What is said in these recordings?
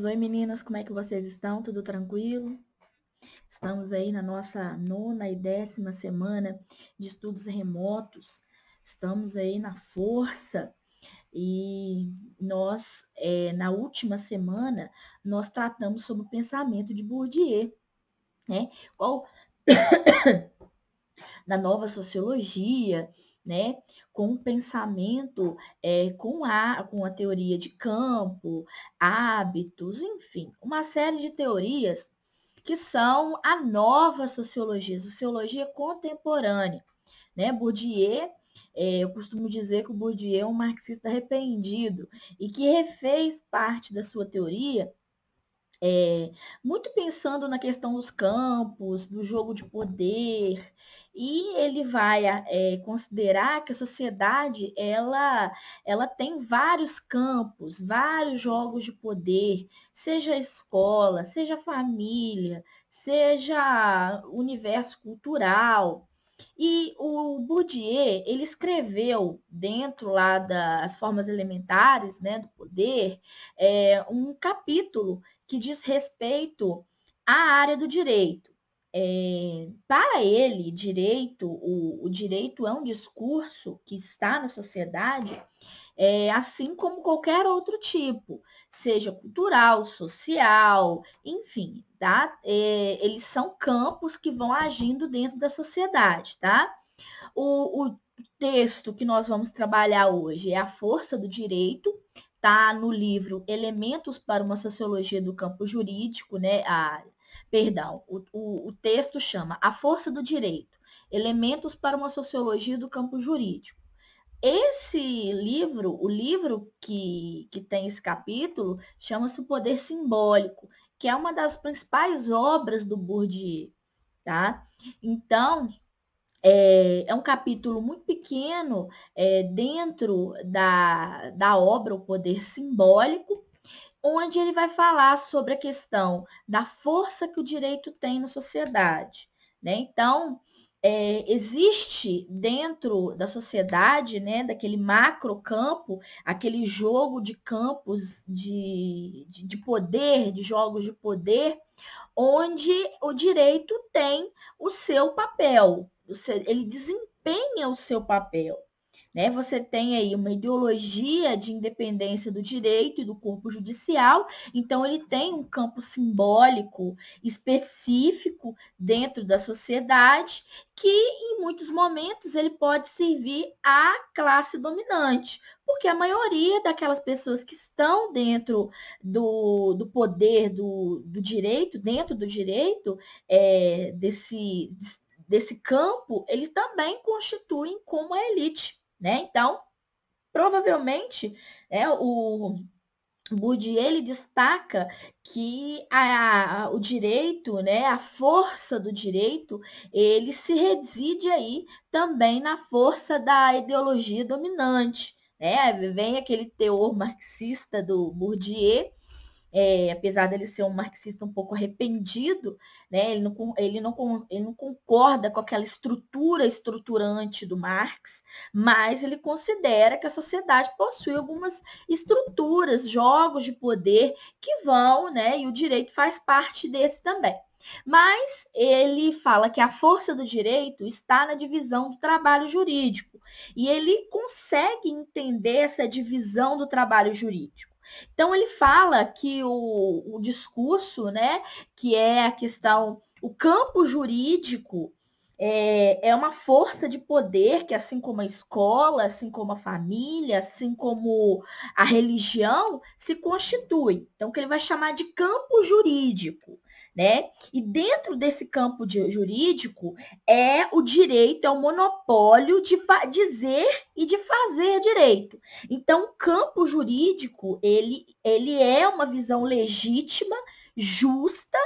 Oi meninas, como é que vocês estão? Tudo tranquilo? Estamos aí na nossa 9ª e 10ª semana de estudos remotos. Estamos aí na força e nós, na última semana, nós tratamos sobre o pensamento de Bourdieu, né? Qual da nova sociologia, né? Com o pensamento, com a teoria de campo, hábitos, enfim, uma série de teorias que são a nova sociologia contemporânea, né? Bourdieu, eu costumo dizer que o Bourdieu é um marxista arrependido e que refez parte da sua teoria muito pensando na questão dos campos, do jogo de poder, e ele vai considerar que a sociedade ela tem vários campos, vários jogos de poder, seja escola, seja família, seja universo cultural. E o Bourdieu, ele escreveu dentro lá das formas elementares, né, do poder, um capítulo que diz respeito à área do direito. Para ele, o direito é um discurso que está na sociedade, assim como qualquer outro tipo, seja cultural, social, enfim, tá? Eles são campos que vão agindo dentro da sociedade, tá? O texto que nós vamos trabalhar hoje é A Força do Direito, está no livro Elementos para uma Sociologia do Campo Jurídico, né? O texto chama A Força do Direito, Elementos para uma Sociologia do Campo Jurídico. Esse livro, o livro que tem esse capítulo, chama-se O Poder Simbólico, que é uma das principais obras do Bourdieu, tá? Então, é um capítulo muito pequeno dentro da obra O Poder Simbólico, onde ele vai falar sobre a questão da força que o direito tem na sociedade, né? Então, existe dentro da sociedade, né, daquele macrocampo, aquele jogo de campos de poder, de jogos de poder, onde o direito tem o seu papel, ele desempenha o seu papel. Né? Você tem aí uma ideologia de independência do direito e do corpo judicial, então ele tem um campo simbólico específico dentro da sociedade que, em muitos momentos, ele pode servir à classe dominante, porque a maioria daquelas pessoas que estão dentro do poder do direito, dentro do direito, desse campo, eles também constituem como a elite. Né? Então, provavelmente, o Bourdieu ele destaca que o direito, né, a força do direito, ele se reside aí também na força da ideologia dominante. Né? Vem aquele teor marxista do Bourdieu, apesar dele ser um marxista um pouco arrependido, né, ele não concorda com aquela estrutura estruturante do Marx, mas ele considera que a sociedade possui algumas estruturas, jogos de poder que vão, né, e o direito faz parte desse também. Mas ele fala que a força do direito está na divisão do trabalho jurídico, e ele consegue entender essa divisão do trabalho jurídico. Então, ele fala que o discurso, né, que é a questão, o campo jurídico é uma força de poder que, assim como a escola, assim como a família, assim como a religião, se constitui. Então, que ele vai chamar de campo jurídico. Né? E dentro desse campo jurídico o direito, é o monopólio de dizer e de fazer direito. Então, o campo jurídico, ele é uma visão legítima, justa,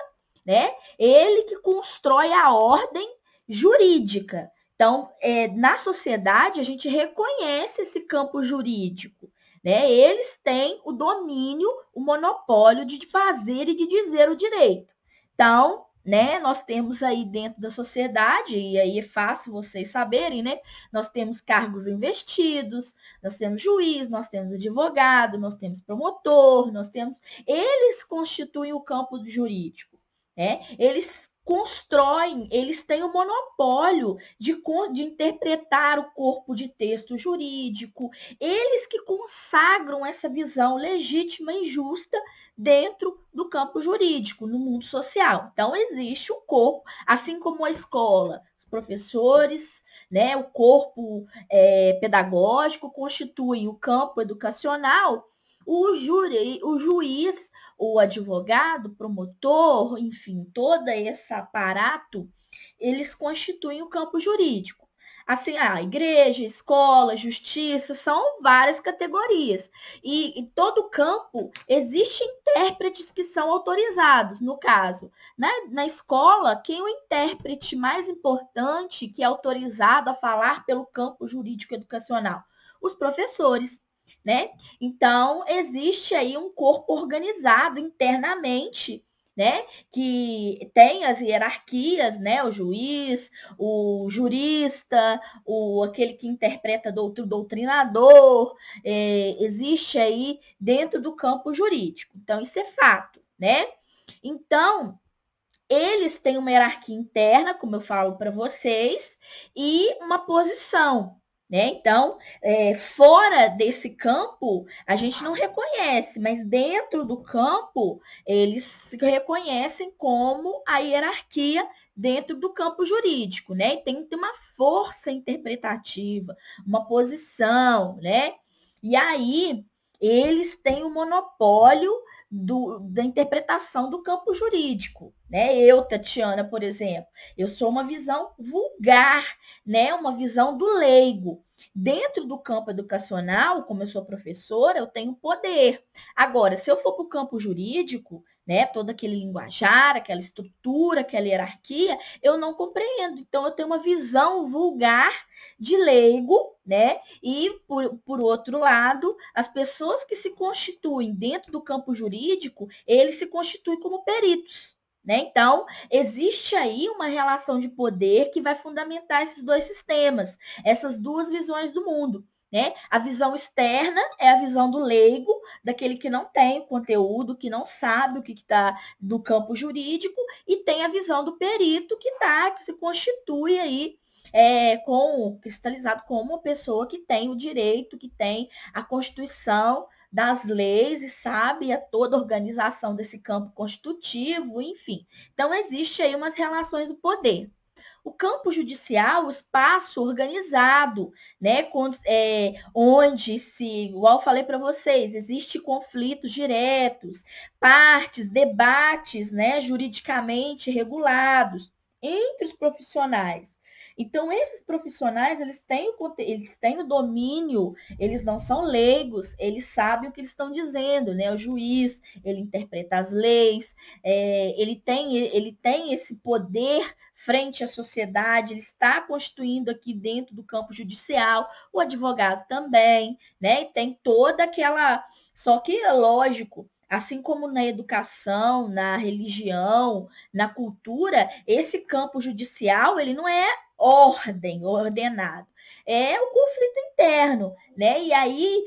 né? Ele que constrói a ordem jurídica. Então, na sociedade, a gente reconhece esse campo jurídico. Né? Eles têm o domínio, o monopólio de fazer e de dizer o direito. Então, né, nós temos aí dentro da sociedade, e aí é fácil vocês saberem, né? Nós temos cargos investidos, nós temos juiz, nós temos advogado, nós temos promotor, nós temos. Eles constituem o campo jurídico, né? Eles constroem, eles têm o monopólio de interpretar o corpo de texto jurídico, eles que consagram essa visão legítima e justa dentro do campo jurídico, no mundo social. Então, existe um corpo, assim como a escola, os professores, né, o corpo pedagógico constituem o campo educacional, o juiz, o advogado, o promotor, enfim, todo esse aparato, eles constituem o campo jurídico. Assim, a igreja, escola, justiça, são várias categorias. E em todo campo, existem intérpretes que são autorizados. No caso, na escola, quem é o intérprete mais importante que é autorizado a falar pelo campo jurídico educacional? Os professores, né? Então, existe aí um corpo organizado internamente, né? Que tem as hierarquias, né? O juiz, o jurista, aquele que interpreta doutrinador, existe aí dentro do campo jurídico. Então, isso é fato, né? Então, eles têm uma hierarquia interna, como eu falo para vocês, e uma posição, né? Então, fora desse campo, a gente não reconhece, mas dentro do campo, eles se reconhecem como a hierarquia dentro do campo jurídico, né? E tem que ter uma força interpretativa, uma posição, né? E aí, eles têm o monopólio da interpretação do campo jurídico, né? Eu, Tatiana, por exemplo, eu sou uma visão vulgar, né? Uma visão do leigo. Dentro do campo educacional, como eu sou professora, eu tenho poder. Agora, se eu for para o campo jurídico, né? Todo aquele linguajar, aquela estrutura, aquela hierarquia, eu não compreendo. Então, eu tenho uma visão vulgar de leigo, né? E, por outro lado, as pessoas que se constituem dentro do campo jurídico, eles se constituem como peritos, né? Então, existe aí uma relação de poder que vai fundamentar esses dois sistemas, essas duas visões do mundo. Né? A visão externa é a visão do leigo, daquele que não tem o conteúdo, que não sabe o que está no campo jurídico, e tem a visão do perito que se constitui aí cristalizado como uma pessoa que tem o direito, que tem a Constituição das leis e sabe a toda a organização desse campo constitutivo, enfim. Então, existe aí umas relações do poder. O campo judicial, o espaço organizado, né, onde igual eu falei para vocês, existe conflitos diretos, partes, debates, né, juridicamente regulados entre os profissionais. Então, esses profissionais, eles têm o domínio, eles não são leigos, eles sabem o que eles estão dizendo, né? O juiz, ele interpreta as leis, ele tem esse poder frente à sociedade, ele está constituindo aqui dentro do campo judicial, o advogado também, né? E tem toda aquela. Só que é lógico, assim como na educação, na religião, na cultura, esse campo judicial, ele não é ordenado. É o conflito interno, né? E aí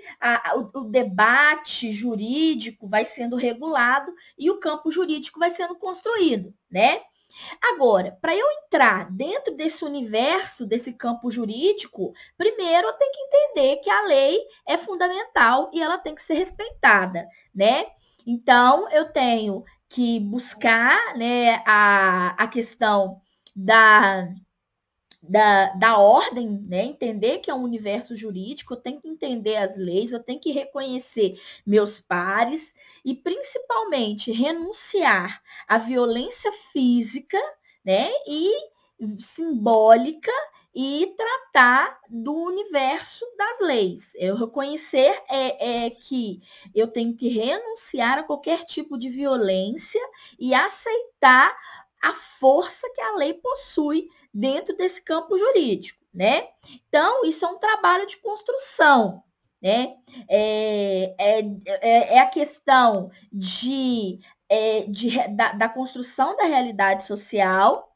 o debate jurídico vai sendo regulado e o campo jurídico vai sendo construído, né? Agora, para eu entrar dentro desse universo, desse campo jurídico, primeiro eu tenho que entender que a lei é fundamental e ela tem que ser respeitada, né? Então, eu tenho que buscar, né, a questão da ordem, né? Entender que é um universo jurídico, eu tenho que entender as leis, eu tenho que reconhecer meus pares e, principalmente, renunciar à violência física, né? E simbólica e tratar do universo das leis. Eu reconhecer que eu tenho que renunciar a qualquer tipo de violência e aceitar a força que a lei possui dentro desse campo jurídico, né? Então, isso é um trabalho de construção, né? É a questão de da construção da realidade social,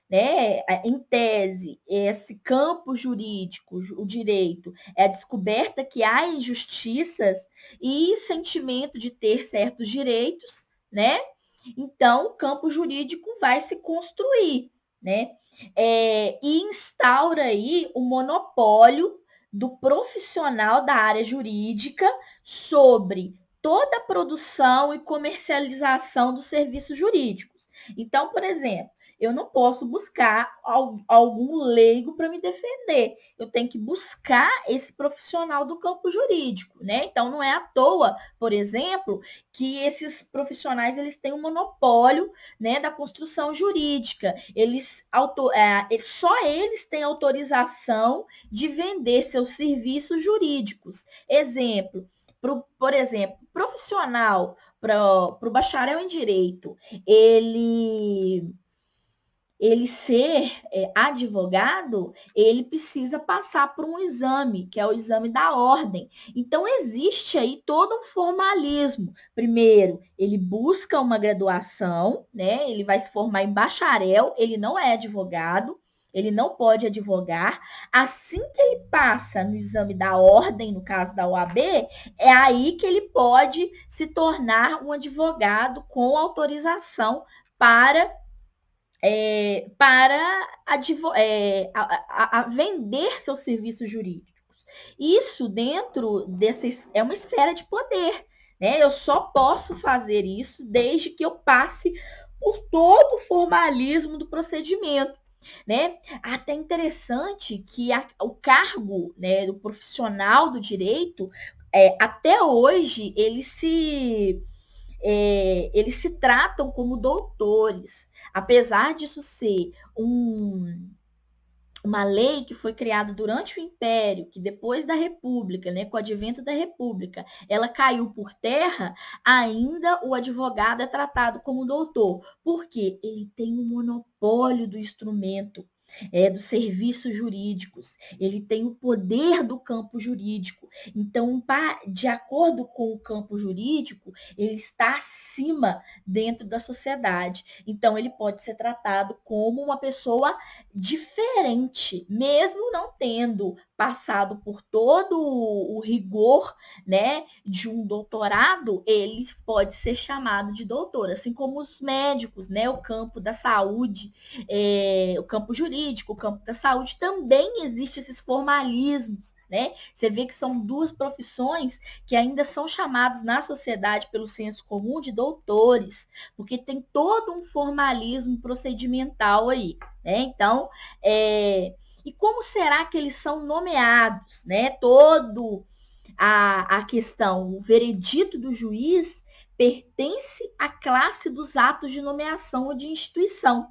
né? Em tese, esse campo jurídico, o direito, é a descoberta que há injustiças e sentimento de ter certos direitos, né? Então, o campo jurídico vai se construir, né? E instaura aí o monopólio do profissional da área jurídica sobre toda a produção e comercialização dos serviços jurídicos. Então, por exemplo, eu não posso buscar algum leigo para me defender. Eu tenho que buscar esse profissional do campo jurídico, né? Então, não é à toa, por exemplo, que esses profissionais eles têm um monopólio, né, da construção jurídica. Só eles têm autorização de vender seus serviços jurídicos. Exemplo, por exemplo, profissional para o bacharel em direito, ele ser advogado, ele precisa passar por um exame, que é o exame da ordem. Então, existe aí todo um formalismo. Primeiro, ele busca uma graduação, né? Ele vai se formar em bacharel, ele não é advogado, ele não pode advogar. Assim que ele passa no exame da ordem, no caso da OAB, é aí que ele pode se tornar um advogado com autorização para vender seus serviços jurídicos. Isso dentro desses é uma esfera de poder, né? Eu só posso fazer isso desde que eu passe por todo o formalismo do procedimento, né? Até interessante que o cargo, né, do profissional do direito, até hoje eles se tratam como doutores, apesar disso ser uma lei que foi criada durante o Império, que depois da República, né, com o advento da República, ela caiu por terra, ainda o advogado é tratado como doutor, porque ele tem o monopólio do instrumento, dos serviços jurídicos, ele tem o poder do campo jurídico. Então, de acordo com o campo jurídico, ele está acima dentro da sociedade. Então, ele pode ser tratado como uma pessoa diferente, mesmo não tendo passado por todo o rigor, né, de um doutorado, ele pode ser chamado de doutor, assim como os médicos, né, o campo da saúde, o campo jurídico, o campo da saúde, também existe esses formalismos, né? Você vê que são duas profissões que ainda são chamados na sociedade pelo senso comum de doutores, porque tem todo um formalismo procedimental aí, né? Então, e como será que eles são nomeados, né? Todo a questão, o veredito do juiz pertence à classe dos atos de nomeação ou de instituição.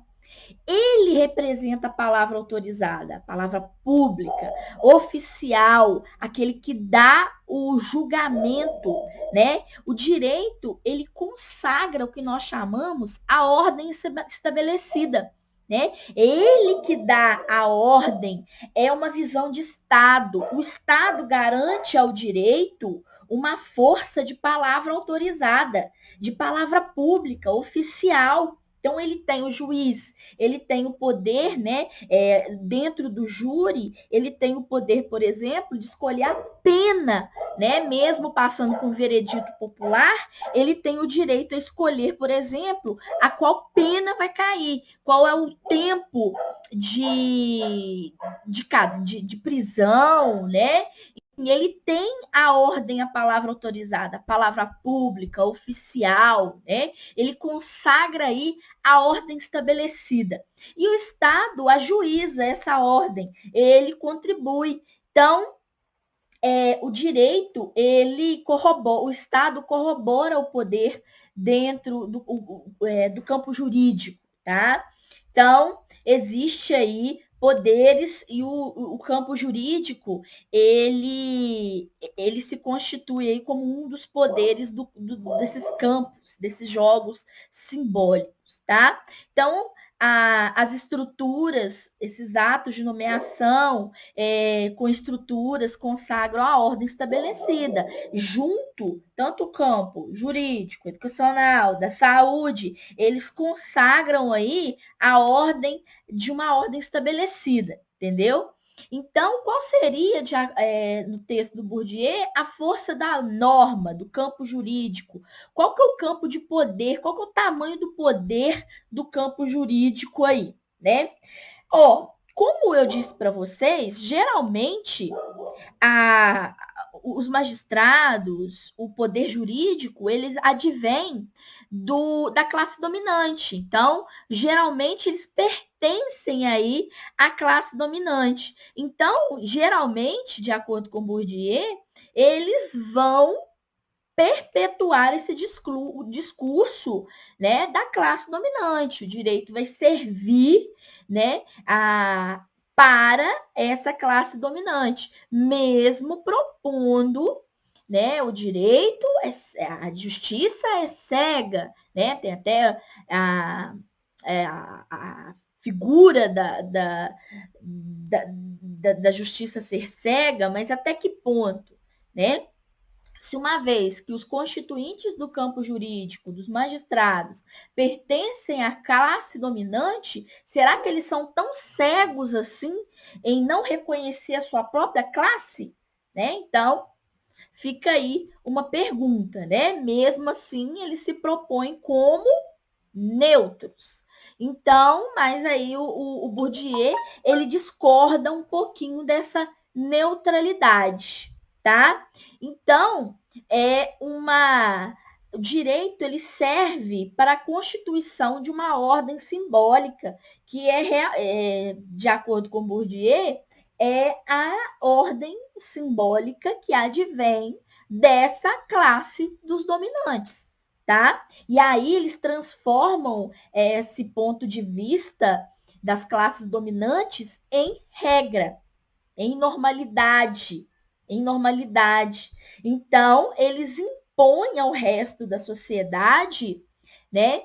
Ele representa a palavra autorizada, a palavra pública, oficial, aquele que dá o julgamento, né? O direito, ele consagra o que nós chamamos a ordem estabelecida, né? Ele que dá a ordem, é uma visão de Estado. O Estado garante ao direito uma força de palavra autorizada, de palavra pública, oficial. Então, ele tem o juiz, ele tem o poder, né? Dentro do júri, ele tem o poder, por exemplo, de escolher a pena, né? Mesmo passando por um veredito popular, ele tem o direito a escolher, por exemplo, a qual pena vai cair, qual é o tempo de prisão, né? E ele tem a ordem, a palavra autorizada, a palavra pública, oficial, né? Ele consagra aí a ordem estabelecida. E o Estado ajuiza essa ordem, ele contribui. Então, o direito, o Estado corrobora o poder dentro do campo jurídico, tá? Então, existe aí poderes e o campo jurídico, ele se constitui aí como um dos poderes desses campos, desses jogos simbólicos, tá? Então, as estruturas, esses atos de nomeação com estruturas consagram a ordem estabelecida, junto, tanto o campo jurídico, educacional, da saúde, eles consagram aí a ordem de uma ordem estabelecida, entendeu? Então, qual seria, no texto do Bourdieu, a força da norma, do campo jurídico? Qual que é o campo de poder? Qual que é o tamanho do poder do campo jurídico aí, né? Como eu disse para vocês, geralmente os magistrados, o poder jurídico, eles advêm da classe dominante. Então, geralmente, eles pertencem aí à classe dominante. Então, geralmente, de acordo com Bourdieu, eles vão perpetuar esse discurso, né, da classe dominante. O direito vai servir, né, para essa classe dominante, mesmo propondo, né, o direito, a justiça é cega, né, tem até a figura da justiça ser cega, mas até que ponto, né? Se uma vez que os constituintes do campo jurídico, dos magistrados, pertencem à classe dominante, será que eles são tão cegos assim em não reconhecer a sua própria classe? Né? Então, fica aí uma pergunta, né? Mesmo assim, eles se propõem como neutros. Então, mas aí o Bourdieu, ele discorda um pouquinho dessa neutralidade, tá? Então, o direito ele serve para a constituição de uma ordem simbólica, que de acordo com Bourdieu, é a ordem simbólica que advém dessa classe dos dominantes, tá? E aí eles transformam esse ponto de vista das classes dominantes em regra, em normalidade, Então, eles impõem ao resto da sociedade, né,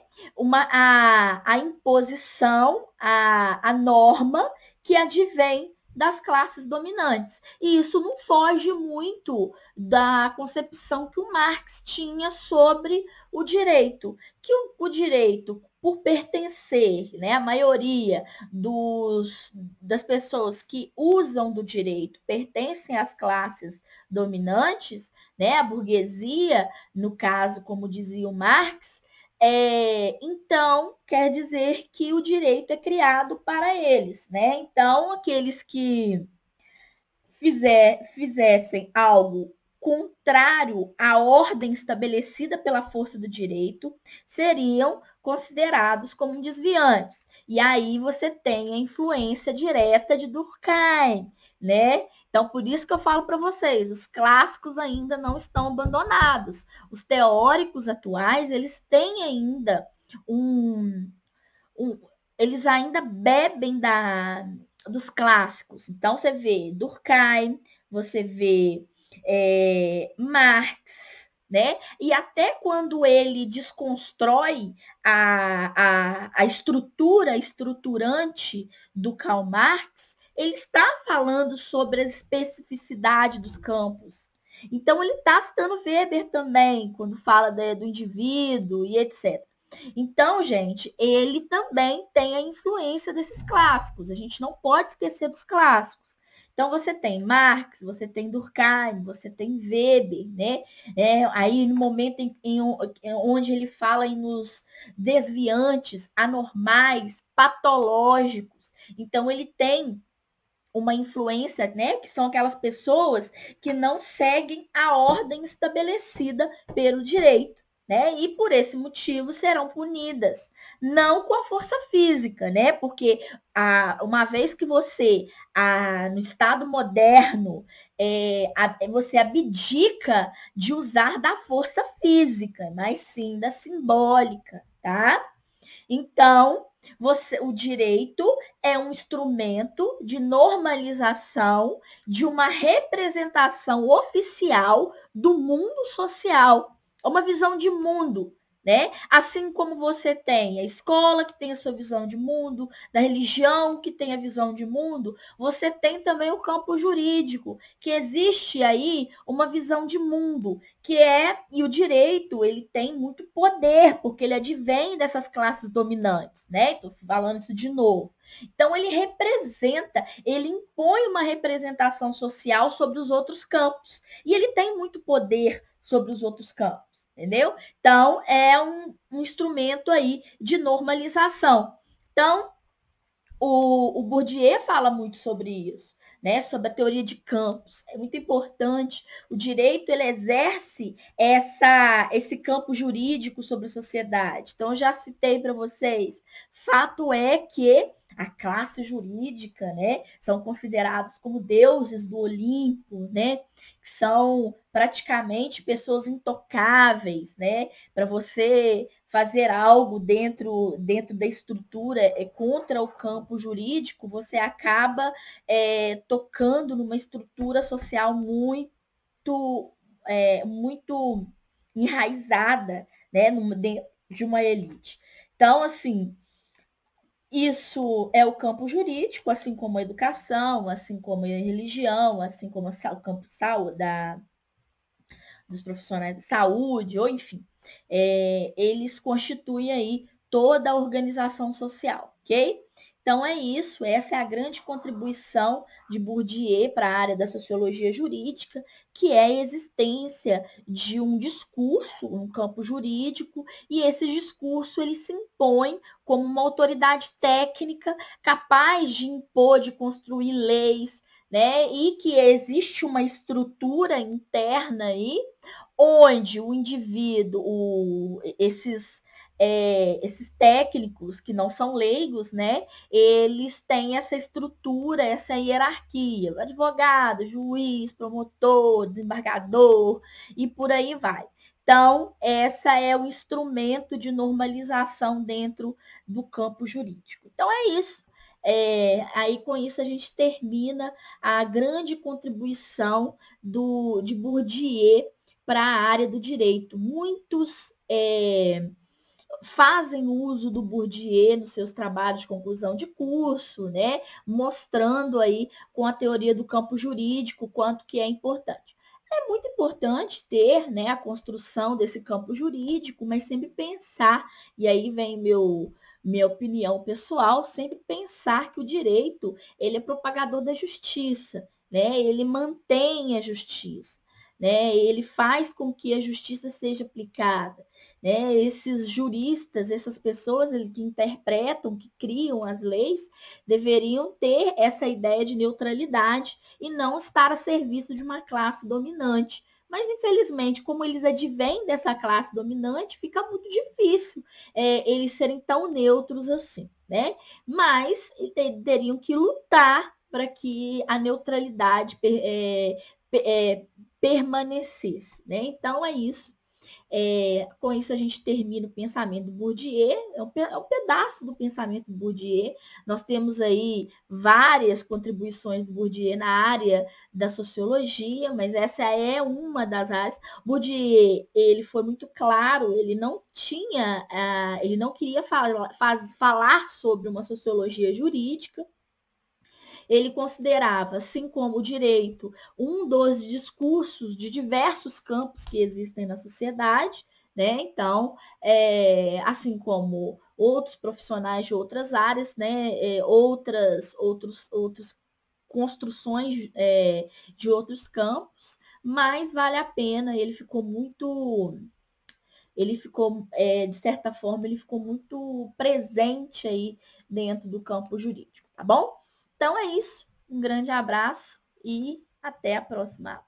a imposição, a norma que advém das classes dominantes. E isso não foge muito da concepção que o Marx tinha sobre o direito, que o direito, por pertencer, né, a maioria das pessoas que usam do direito pertencem às classes dominantes, né, a burguesia, no caso, como dizia o Marx, então quer dizer que o direito é criado para eles, né? Então, aqueles que fizessem algo contrário à ordem estabelecida pela força do direito seriam considerados como desviantes. E aí você tem a influência direta de Durkheim, né? Então, por isso que eu falo para vocês, os clássicos ainda não estão abandonados. Os teóricos atuais, eles têm ainda eles ainda bebem dos clássicos. Então, você vê Durkheim, você vê Marx, né? E até quando ele desconstrói a estrutura estruturante do Karl Marx, ele está falando sobre a especificidade dos campos. Então, ele está citando Weber também, quando fala do indivíduo e etc. Então, gente, ele também tem a influência desses clássicos. A gente não pode esquecer dos clássicos. Então, você tem Marx, você tem Durkheim, você tem Weber, né? Aí, no momento onde ele fala nos desviantes, anormais, patológicos. Então, ele tem uma influência, né? Que são aquelas pessoas que não seguem a ordem estabelecida pelo direito. Né? E por esse motivo serão punidas, não com a força física, né? Porque uma vez que você, no Estado moderno, você abdica de usar da força física, mas sim da simbólica, tá? Então, o direito é um instrumento de normalização de uma representação oficial do mundo social. É uma visão de mundo, né? Assim como você tem a escola que tem a sua visão de mundo, da religião que tem a visão de mundo, você tem também o campo jurídico, que existe aí uma visão de mundo, e o direito, ele tem muito poder, porque ele advém dessas classes dominantes, né? Estou falando isso de novo. Então, ele representa, ele impõe uma representação social sobre os outros campos. E ele tem muito poder sobre os outros campos, entendeu? Então, é um instrumento aí de normalização. Então, o Bourdieu fala muito sobre isso, né? Sobre a teoria de campos. É muito importante. O direito, ele exerce esse campo jurídico sobre a sociedade. Então, eu já citei para vocês. Fato é que a classe jurídica, né, são considerados como deuses do Olimpo, né, que são praticamente pessoas intocáveis, né, para você fazer algo dentro da estrutura contra o campo jurídico, você acaba tocando numa estrutura social muito enraizada, né, de uma elite. Então, assim, isso é o campo jurídico, assim como a educação, assim como a religião, assim como o campo dos profissionais de saúde, ou enfim, eles constituem aí toda a organização social, ok? Então é isso, essa é a grande contribuição de Bourdieu para a área da sociologia jurídica, que é a existência de um discurso, um campo jurídico, e esse discurso ele se impõe como uma autoridade técnica capaz de impor, de construir leis, né? E que existe uma estrutura interna aí onde o indivíduo, esses técnicos que não são leigos, né, eles têm essa estrutura, essa hierarquia, advogado, juiz, promotor, desembargador e por aí vai. Então, essa é o instrumento de normalização dentro do campo jurídico. Então, é isso. Aí, com isso, a gente termina a grande contribuição de Bourdieu para a área do direito. Muitos fazem uso do Bourdieu nos seus trabalhos de conclusão de curso, né? Mostrando aí com a teoria do campo jurídico quanto que é importante. É muito importante ter, né, a construção desse campo jurídico, mas sempre pensar, e aí vem minha opinião pessoal, sempre pensar que o direito, ele é propagador da justiça, né? Ele mantém a justiça, né? Ele faz com que a justiça seja aplicada, né? Esses juristas, essas pessoas que interpretam, que criam as leis, deveriam ter essa ideia de neutralidade e não estar a serviço de uma classe dominante. Mas, infelizmente, como eles advêm dessa classe dominante, fica muito difícil eles serem tão neutros assim, né? Mas teriam que lutar para que a neutralidade permanecesse, né? Então, é isso. Com isso, a gente termina o pensamento do Bourdieu, é um pedaço do pensamento do Bourdieu. Nós temos aí várias contribuições do Bourdieu na área da sociologia, mas essa é uma das áreas. Bourdieu, ele foi muito claro, ele não tinha, ele não queria falar sobre uma sociologia jurídica. Ele considerava, assim como o direito, um dos discursos de diversos campos que existem na sociedade, né? Então, assim como outros profissionais de outras áreas, né? Outras construções de outros campos, mas vale a pena, de certa forma, ele ficou muito presente aí dentro do campo jurídico, tá bom? Então é isso. Um grande abraço e até a próxima.